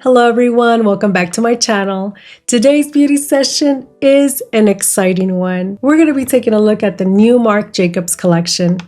Hello everyone, welcome back to my channel. Today's beauty session is an exciting one. We're going to be taking a look at the new Marc Jacobs collection,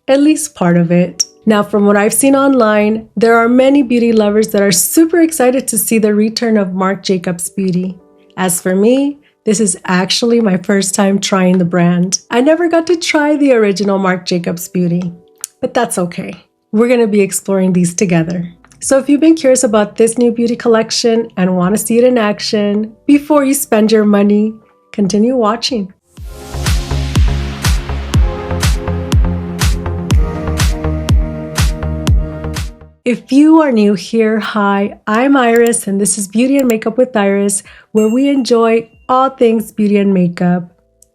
at least part of it. Now, from what I've seen online, there are many beauty lovers that are super excited to see the return of Marc Jacobs beauty. As for me, this is actually my first time trying the brand. I never got to try the original Marc Jacobs beauty, but that's okay. We're going to be exploring these together. So if you've been curious about this new beauty collection and want to see it in action before you spend your money, continue watching. If you are new here, hi, I'm Iris and this is Beauty and Makeup with Iris, where we enjoy all things beauty and makeup.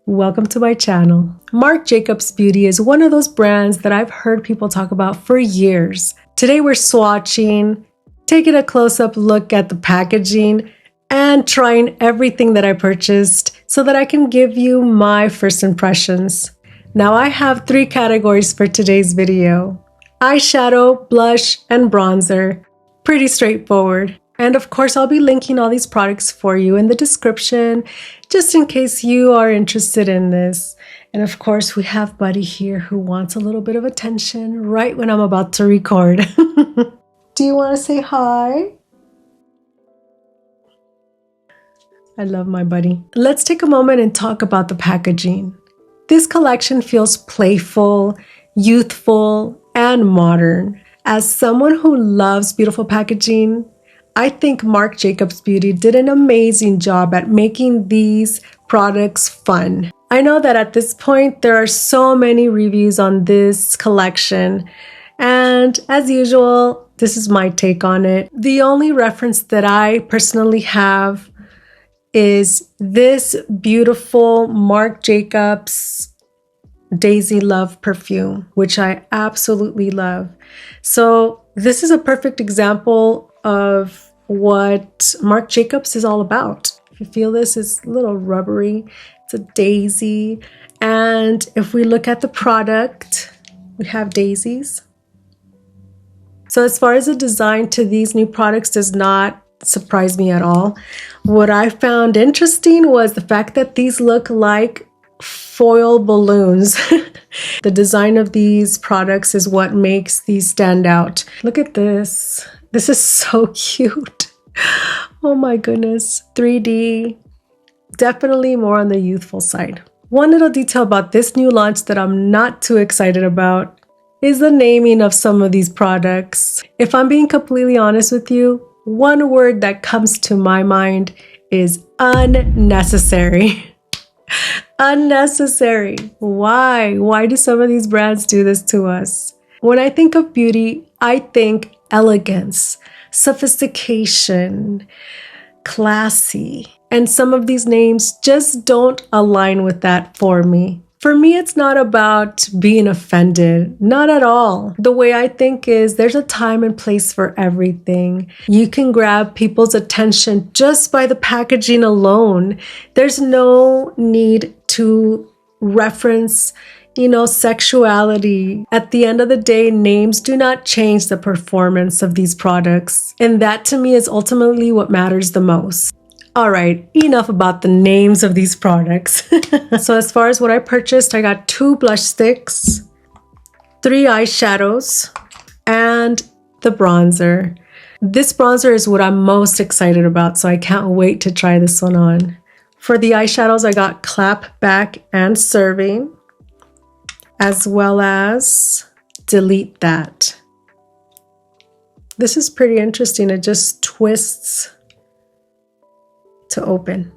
Welcome to my channel. Marc Jacobs Beauty is one of those brands that I've heard people talk about for years. Today we're swatching, taking a close-up look at the packaging, and trying everything that I purchased so that I can give you my first impressions. Now I have 3 categories for today's video: eyeshadow, blush, and bronzer. Pretty straightforward. And of course, I'll be linking all these products for you in the description, just in case you are interested in this. And of course, we have Buddy here who wants a little bit of attention right when I'm about to record. Do you want to say hi? I love my buddy. Let's take a moment and talk about the packaging. This collection feels playful, youthful, and modern. As someone who loves beautiful packaging, I think Marc Jacobs Beauty did an amazing job at making these products fun. I know that at this point, there are so many reviews on this collection, and as usual, this is my take on it. The only reference that I personally have is this beautiful Marc Jacobs Daisy Love perfume, which I absolutely love. So this is a perfect example of what Marc Jacobs is all about. If you feel this, it's a little rubbery. It's a daisy. And if we look at the product, we have daisies. So as far as the design to these new products does not surprise me at all. What I found interesting was the fact that these look like foil balloons. The design of these products is what makes these stand out. Look at this. This is so cute. Oh my goodness. 3D. Definitely more on the youthful side. One little detail about this new launch that I'm not too excited about is the naming of some of these products. If I'm being completely honest with you, one word that comes to my mind is unnecessary. Unnecessary. Why? Why do some of these brands do this to us? When I think of beauty, I think elegance, sophistication, classy. And some of these names just don't align with that for me. For me, it's not about being offended. Not at all. The way I think is there's a time and place for everything. You can grab people's attention just by the packaging alone. There's no need to reference sexuality. At the end of the day, names do not change the performance of these products. And that to me is ultimately what matters the most. All right, enough about the names of these products. So as far as what I purchased, I got 2 blush sticks, 3 eyeshadows, and the bronzer. This bronzer is what I'm most excited about, so I can't wait to try this one on. For the eyeshadows, I got Clap Back and Serving, as well as Delete That. This is pretty interesting. It just twists to open.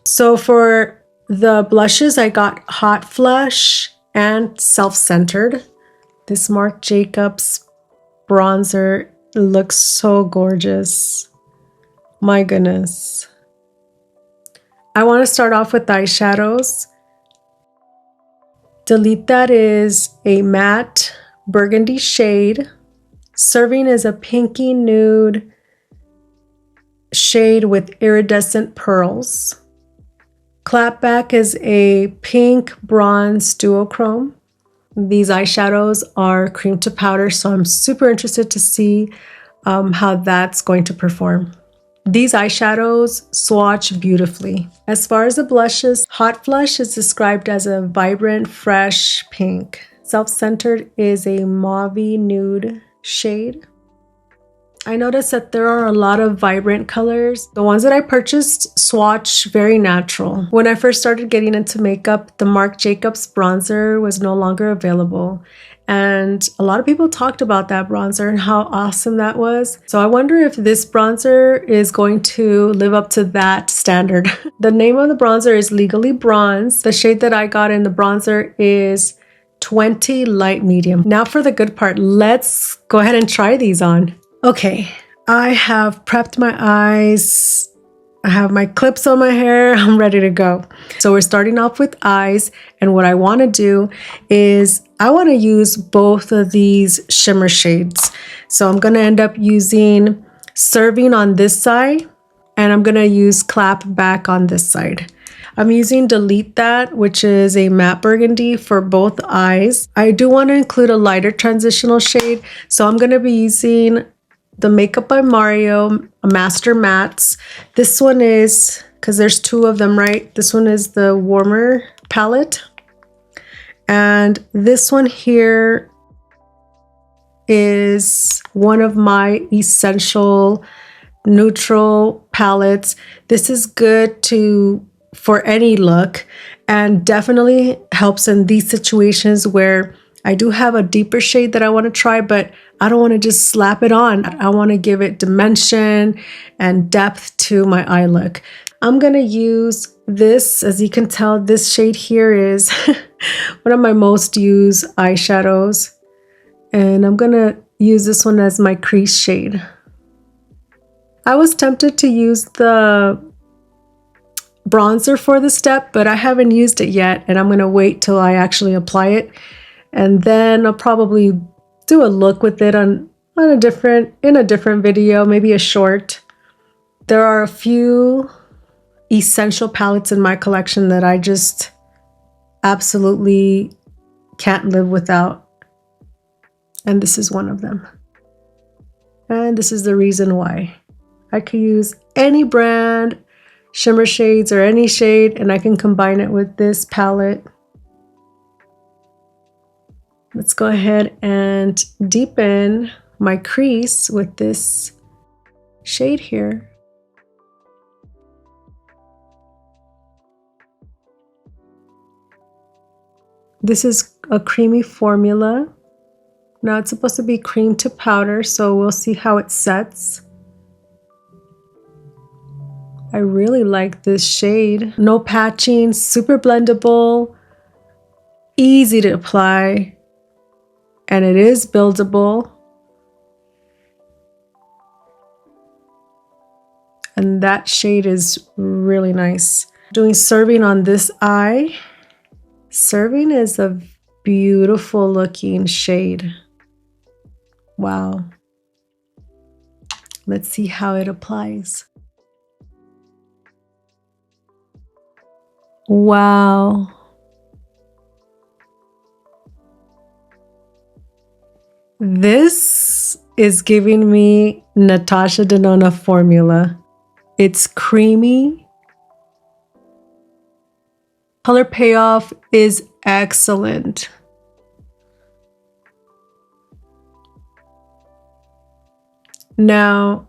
So for the blushes, I got Hot Flush and Self-Centered. This Marc Jacobs bronzer looks so gorgeous. My goodness. I want to start off with eyeshadows. Delete That is a matte burgundy shade. Serving is a pinky nude shade with iridescent pearls. Clapback is a pink bronze duochrome. These eyeshadows are cream to powder, so I'm super interested to see how that's going to perform. These eyeshadows swatch beautifully. As far as the blushes, Hot Flush is described as a vibrant, fresh pink. Self-Centered is a mauvey nude shade. I noticed that there are a lot of vibrant colors. The ones that I purchased swatch very natural. When I first started getting into makeup, the Marc Jacobs bronzer was no longer available. And a lot of people talked about that bronzer and how awesome that was. So I wonder if this bronzer is going to live up to that standard. The name of the bronzer is Legally Bronze. The shade that I got in the bronzer is 20 Light Medium. Now for the good part, let's go ahead and try these on. Okay, I have prepped my eyes. I have my clips on my hair. I'm ready to go. So we're starting off with eyes. And what I want to do is I want to use both of these shimmer shades. So I'm going to end up using Serving on this side, and I'm going to use Clap Back on this side. I'm using Delete That, which is a matte burgundy for both eyes. I do want to include a lighter transitional shade. So I'm going to be using the Makeup by Mario Master Mattes. This one is, because there's two of them, right? This one is the warmer palette. And this one here is one of my essential neutral palettes. This is good for any look, and definitely helps in these situations where I do have a deeper shade that I want to try, but I don't want to just slap it on. I want to give it dimension and depth to my eye look. I'm going to use this. As you can tell, this shade here is one of my most used eyeshadows. And I'm going to use this one as my crease shade. I was tempted to use the bronzer for the step, but I haven't used it yet. And I'm going to wait till I actually apply it. And then I'll probably do a look with it in a different video, maybe a short. There are a few essential palettes in my collection that I just absolutely can't live without. And this is one of them. And this is the reason why. I could use any brand, shimmer shades, or any shade, and I can combine it with this palette. Let's go ahead and deepen my crease with this shade here. This is a creamy formula. Now it's supposed to be cream to powder, so we'll see how it sets. I really like this shade. No patching, super blendable, easy to apply. And it is buildable. And that shade is really nice. Doing Serving on this eye. Serving is a beautiful looking shade. Wow. Let's see how it applies. Wow. This is giving me Natasha Denona formula. It's creamy. Color payoff is excellent. Now,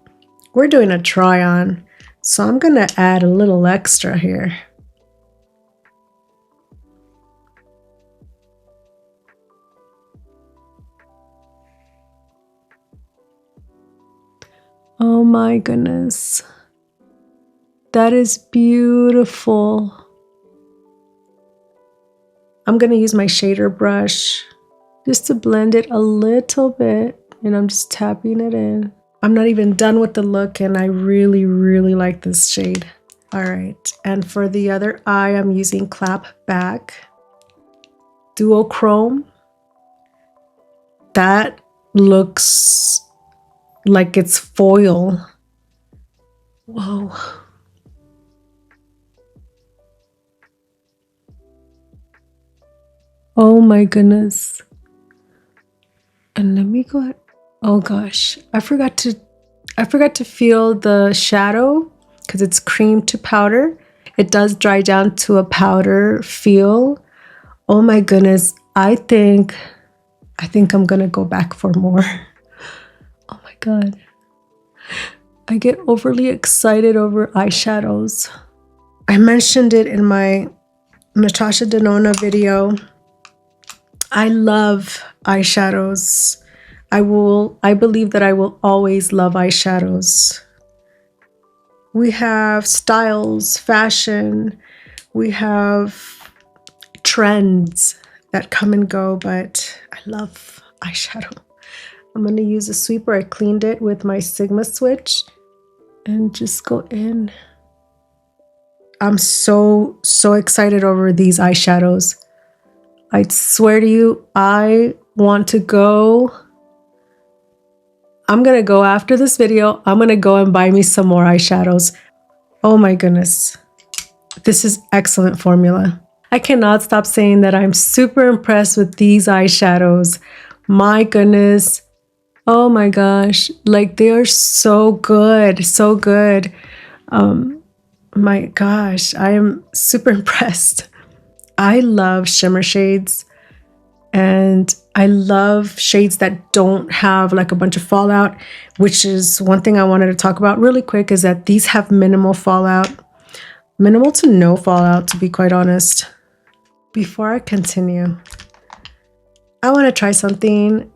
we're doing a try on, so I'm going to add a little extra here. Oh my goodness. That is beautiful. I'm going to use my shader brush just to blend it a little bit, and I'm just tapping it in. I'm not even done with the look, and I really, really like this shade. All right, and for the other eye, I'm using Clap Back Duochrome. That looks like it's foil. Whoa. Oh my goodness. And let me go ahead. Oh gosh, I forgot to I forgot to feel the shadow because it's cream to powder. It does dry down to a powder feel. Oh my goodness. I think I'm gonna go back for more. Oh my God. I get overly excited over eyeshadows. I mentioned it in my Natasha Denona video. I love eyeshadows. I believe that I will always love eyeshadows. We have styles, fashion, we have trends that come and go, but I love eyeshadow. I'm going to use a sweeper. I cleaned it with my Sigma switch and just go in. I'm so excited over these eyeshadows. I swear to you, I want to go. I'm going to go after this video. I'm going to go and buy me some more eyeshadows. Oh my goodness. This is excellent formula. I cannot stop saying that I'm super impressed with these eyeshadows. My goodness. Oh my gosh. Like they are so good. So good. My gosh. I am super impressed. I love shimmer shades. And I love shades that don't have like a bunch of fallout, which is one thing I wanted to talk about really quick, is that these have minimal fallout. Minimal to no fallout, to be quite honest. Before I continue, I want to try something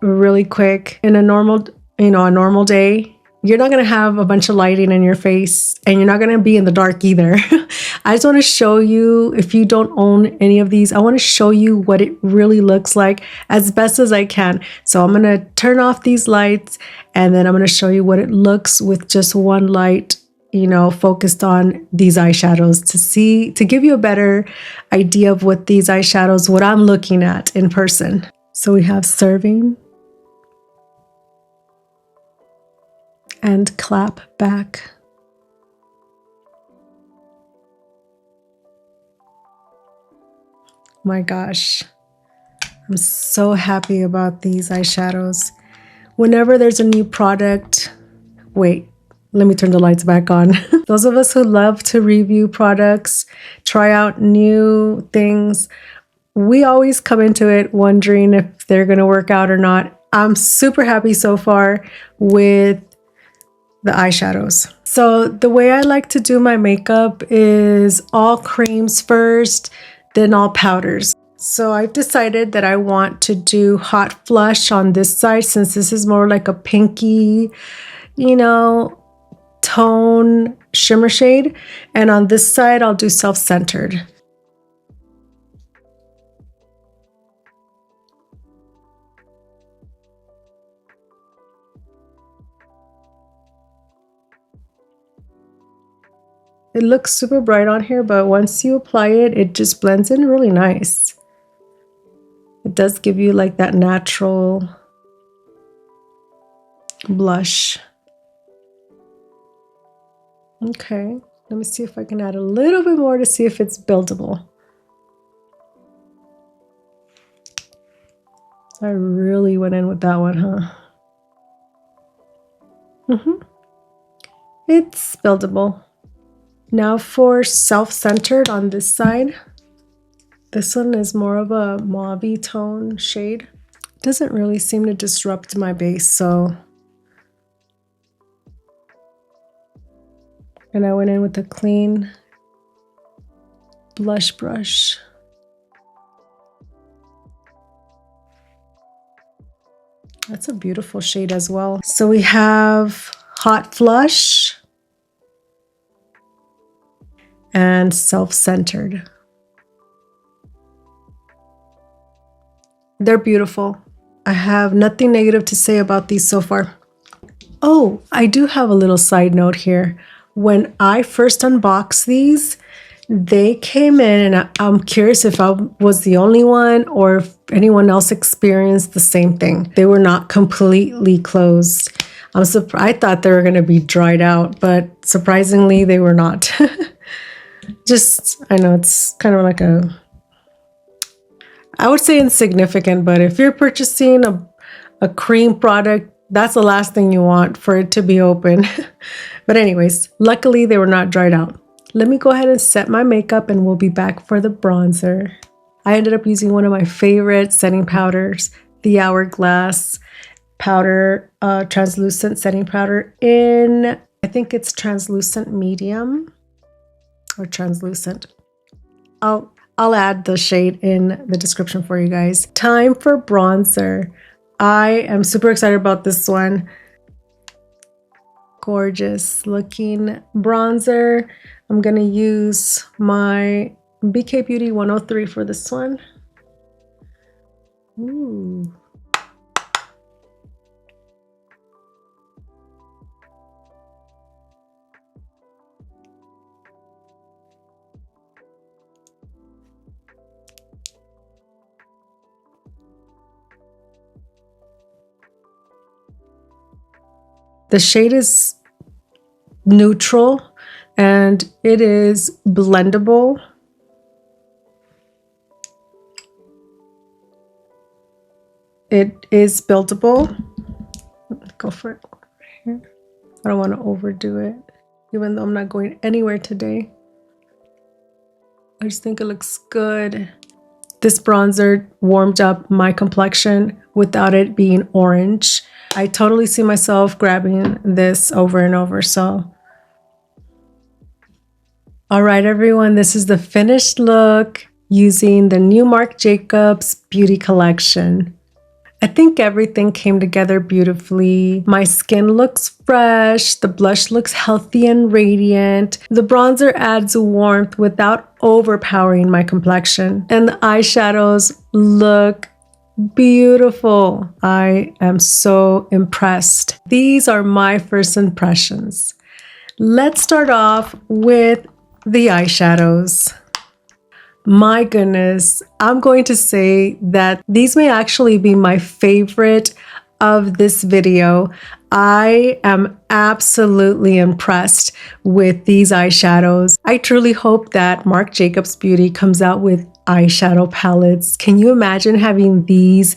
really quick. In a normal day, you're not going to have a bunch of lighting in your face and you're not going to be in the dark either. I just want to show you, if you don't own any of these, I want to show you what it really looks like as best as I can. So I'm going to turn off these lights and then I'm going to show you what it looks with just one light, focused on these eyeshadows to give you a better idea of what these eyeshadows, what I'm looking at in person. So we have serving and clap back. My gosh, I'm so happy about these eyeshadows. Whenever there's a new product, wait, let me turn the lights back on. Those of us who love to review products, try out new things, we always come into it wondering if they're going to work out or not. I'm super happy so far with the eyeshadows. So the way I like to do my makeup is all creams first, then all powders. So I've decided that I want to do hot flush on this side, since this is more like a pinky, tone shimmer shade. And on this side, I'll do self-centered. It looks super bright on here, but once you apply it, it just blends in really nice. It does give you like that natural blush. Okay, let me see if I can add a little bit more to see if it's buildable. I really went in with that one, huh? It's buildable. Now for self-centered on this side. This one is more of a mauve tone shade. Doesn't really seem to disrupt my base, so. And I went in with a clean blush brush. That's a beautiful shade as well. So we have Hot Flush and Self-Centered. They're beautiful. I have nothing negative to say about these so far. Oh, I do have a little side note here. When I first unboxed these, they came in, and I'm curious if I was the only one or if anyone else experienced the same thing. They were not completely closed. I'm surprised. I thought they were going to be dried out, but surprisingly, they were not. I know it's kind of like I would say insignificant, but if you're purchasing a cream product, That's the last thing you want, for it to be open. But anyways, luckily they were not dried out. Let me go ahead and set my makeup and we'll be back for the bronzer. I ended up using one of my favorite setting powders, the Hourglass powder, translucent setting powder in, I think it's translucent medium or translucent. I'll add the shade in the description for you guys. Time for bronzer. I am super excited about this one. Gorgeous looking bronzer. I'm gonna use my BK Beauty 103 for this one. Ooh. The shade is neutral and it is blendable. It is buildable. Go for it. I don't want to overdo it, even though I'm not going anywhere today. I just think it looks good. This bronzer warmed up my complexion without it being orange. I totally see myself grabbing this over and over, so. All right, everyone, this is the finished look using the new Marc Jacobs Beauty Collection. I think everything came together beautifully. My skin looks fresh, the blush looks healthy and radiant. The bronzer adds warmth without overpowering my complexion. And the eyeshadows look beautiful. I am so impressed. These are my first impressions. Let's start off with the eyeshadows. My goodness, I'm going to say that these may actually be my favorite of this video. I am absolutely impressed with these eyeshadows. I truly hope that Marc Jacobs Beauty comes out with eyeshadow palettes. Can you imagine having these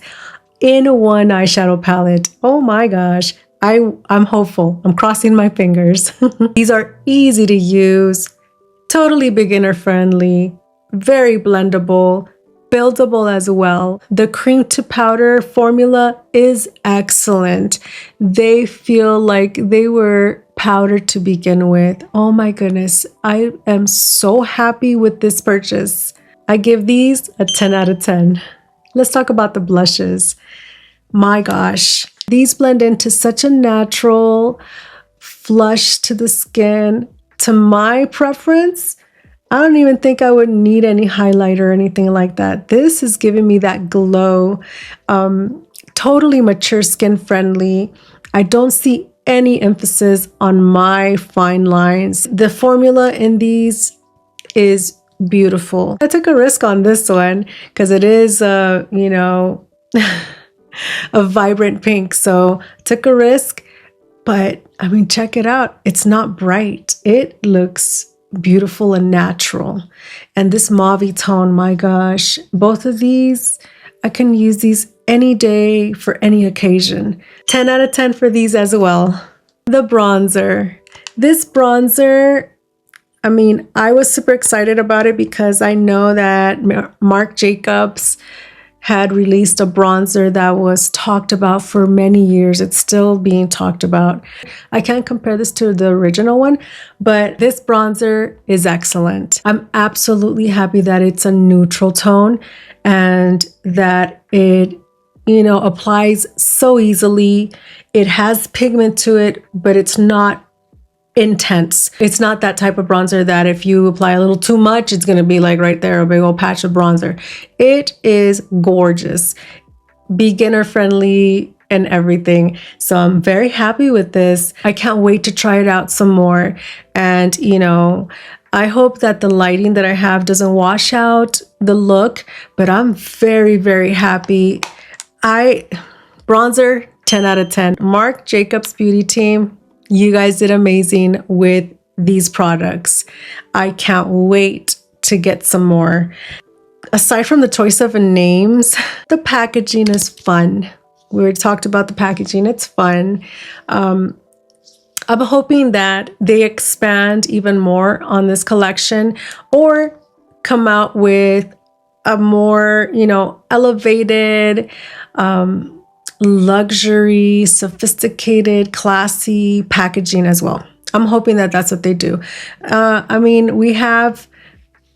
in one eyeshadow palette? Oh my gosh, I'm hopeful. I'm crossing my fingers. These are easy to use, totally beginner friendly, very blendable, buildable as well. The cream to powder formula is excellent. They feel like they were powdered to begin with. Oh my goodness, I am so happy with this purchase. I give these a 10 out of 10. Let's talk about the blushes. My gosh, these blend into such a natural flush to the skin. To my preference, I don't even think I would need any highlight or anything like that. This is giving me that glow. Totally mature skin friendly. I don't see any emphasis on my fine lines. The formula in these is beautiful. I took a risk on this one because it is, you know, a vibrant pink. So took a risk, but I mean, check it out. It's not bright. It looks beautiful and natural. And this mauve tone, my gosh, both of these, I can use these any day for any occasion. 10 out of 10 for these as well. The bronzer. This bronzer, I mean, I was super excited about it because I know that Marc Jacobs had released a bronzer that was talked about for many years. It's still being talked about. I can't compare this to the original one, but this bronzer is excellent. I'm absolutely happy that it's a neutral tone and that it, you know, applies so easily. It has pigment to it, but it's not intense. It's not that type of bronzer that if you apply a little too much, it's going to be like right there, a big old patch of bronzer. It is gorgeous, beginner friendly and everything. So I'm very happy with this. I can't wait to try it out some more. And, you know, I hope that the lighting that I have doesn't wash out the look, but I'm very, very happy. Bronzer, 10 out of 10. Marc Jacobs Beauty team, you guys did amazing with these products. I can't wait to get some more. Aside from the choice of names, the packaging is fun. We already talked about the packaging. It's fun. I'm hoping that they expand even more on this collection or come out with a more, elevated, luxury, sophisticated, classy packaging as well. I'm hoping that that's what they do.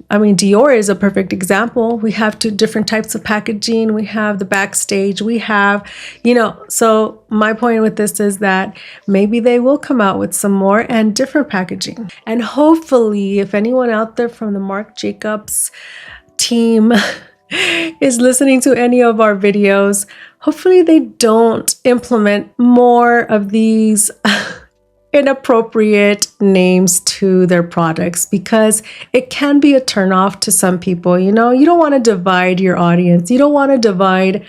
Dior is a perfect example. We have two different types of packaging. We have the backstage. We have, so my point with this is that maybe they will come out with some more and different packaging. And hopefully, if anyone out there from the Marc Jacobs team is listening to any of our videos, hopefully they don't implement more of these inappropriate names to their products, because it can be a turnoff to some people. You don't want to divide your audience. You don't want to divide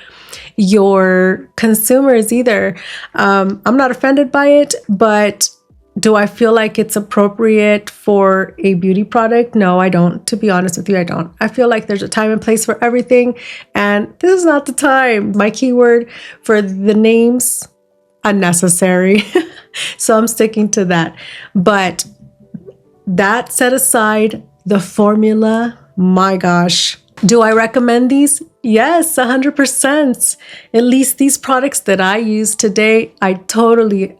your consumers either. I'm not offended by it, but do I feel like it's appropriate for a beauty product? No, I don't. To be honest with you, I don't. I feel like there's a time and place for everything, and this is not the time. My keyword for the names, unnecessary. So I'm sticking to that. But that set aside, the formula, my gosh. Do I recommend these? Yes, 100%. At least these products that I use today, I totally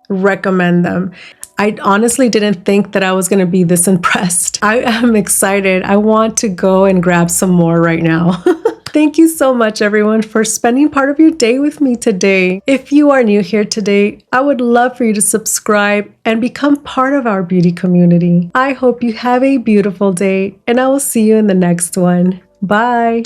recommend them. I honestly didn't think that I was going to be this impressed. I am excited. I want to go and grab some more right now. Thank you so much, everyone, for spending part of your day with me today. If you are new here today, I would love for you to subscribe and become part of our beauty community. I hope you have a beautiful day, and I will see you in the next one. Bye.